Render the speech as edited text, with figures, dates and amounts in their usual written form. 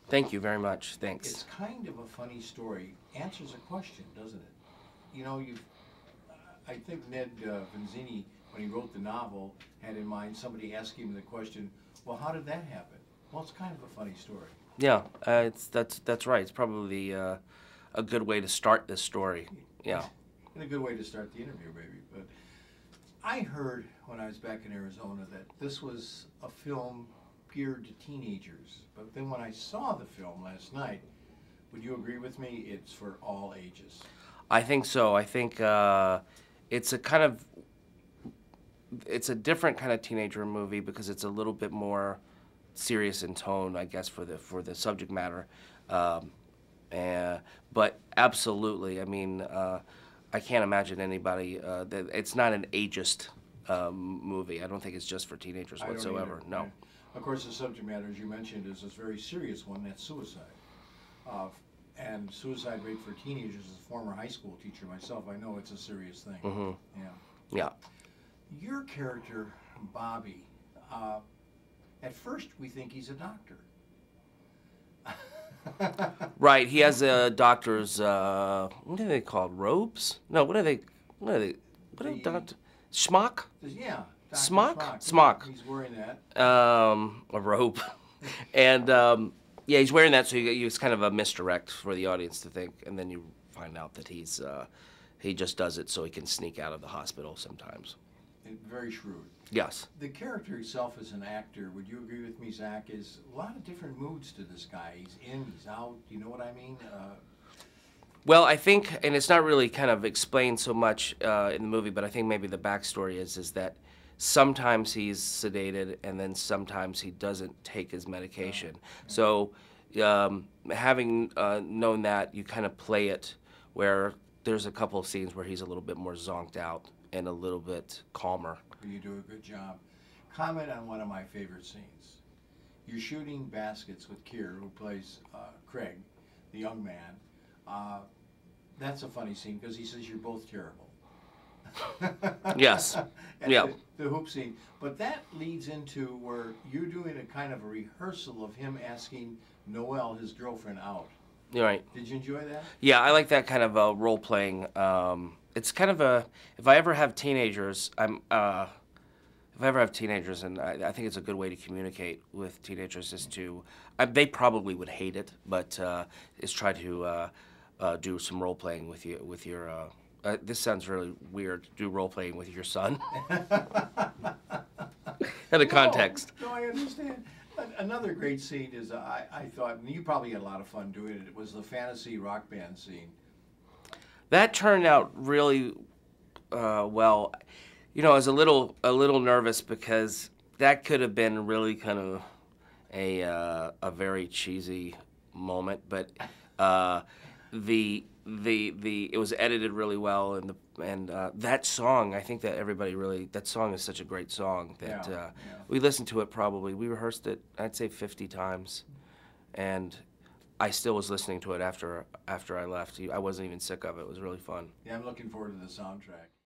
Thank you very much. Thanks. It's kind of a funny story. Answers a question, doesn't it? You know, I think Ned Vanzini, when he wrote the novel, had in mind somebody asking him the question, well, how did that happen? Well, it's kind of a funny story. Yeah, that's right. It's probably a good way to start this story. Yeah. And a good way to start the interview, maybe. But I heard when I was back in Arizona that this was a film geared to teenagers. But then when I saw the film last night, would you agree with me? It's for all ages. I think so. I think it's a kind of it's a different kind of teenager movie because it's a little bit more serious in tone, I guess, for the subject matter. But absolutely, I mean, I can't imagine anybody that it's not an ageist movie. I don't think it's just for teenagers whatsoever. No. Of course, the subject matter, as you mentioned, is this very serious one. That's suicide. And suicide rate for teenagers, as a former high school teacher myself, I know it's a serious thing. Mm-hmm. Yeah. Yeah. Your character, Bobby, at first we think he's a doctor. Right. He has a doctor's. What are they called? Robes? No. What are they? What are they? What are doctor? Schmuck? Yeah. Dr. Smock? Smock. He's wearing that. A robe, and yeah, he's wearing that, so it's kind of a misdirect for the audience to think, and then you find out that he just does it so he can sneak out of the hospital sometimes. Very shrewd. Yes. The character himself as an actor, would you agree with me, Zach, is a lot of different moods to this guy. He's in, he's out, you know what I mean? Well, I think, and it's not really kind of explained so much in the movie, but I think maybe the backstory is that sometimes he's sedated and then sometimes he doesn't take his medication. So having known that, you kind of play it where there's a couple of scenes where he's a little bit more zonked out and a little bit calmer. You do a good job. Comment on one of my favorite scenes. You're shooting baskets with Keir, who plays Craig, the young man. That's a funny scene because he says you're both terrible. Yes. Yeah. The hoop scene. But that leads into where you're doing a kind of a rehearsal of him asking Noelle, his girlfriend, out. You're right. Did you enjoy that? Yeah, I like that kind of role playing. It's kind of if I ever have teenagers, and I think it's a good way to communicate with teenagers is to, they probably would hate it, but is try to do some role playing with your. This sounds really weird. Do role playing with your son. In a context. No, I understand. Another great scene is I thought, and you probably had a lot of fun doing it. It was the fantasy rock band scene. That turned out really well. You know, I was a little nervous because that could have been really kind of a very cheesy moment, but it was edited really well, and that song, I think that that song is such a great song that we listened to it we rehearsed it, I'd say 50 times, and I still was listening to it after I left. I wasn't even sick of it. It was really fun. Yeah, I'm looking forward to the soundtrack.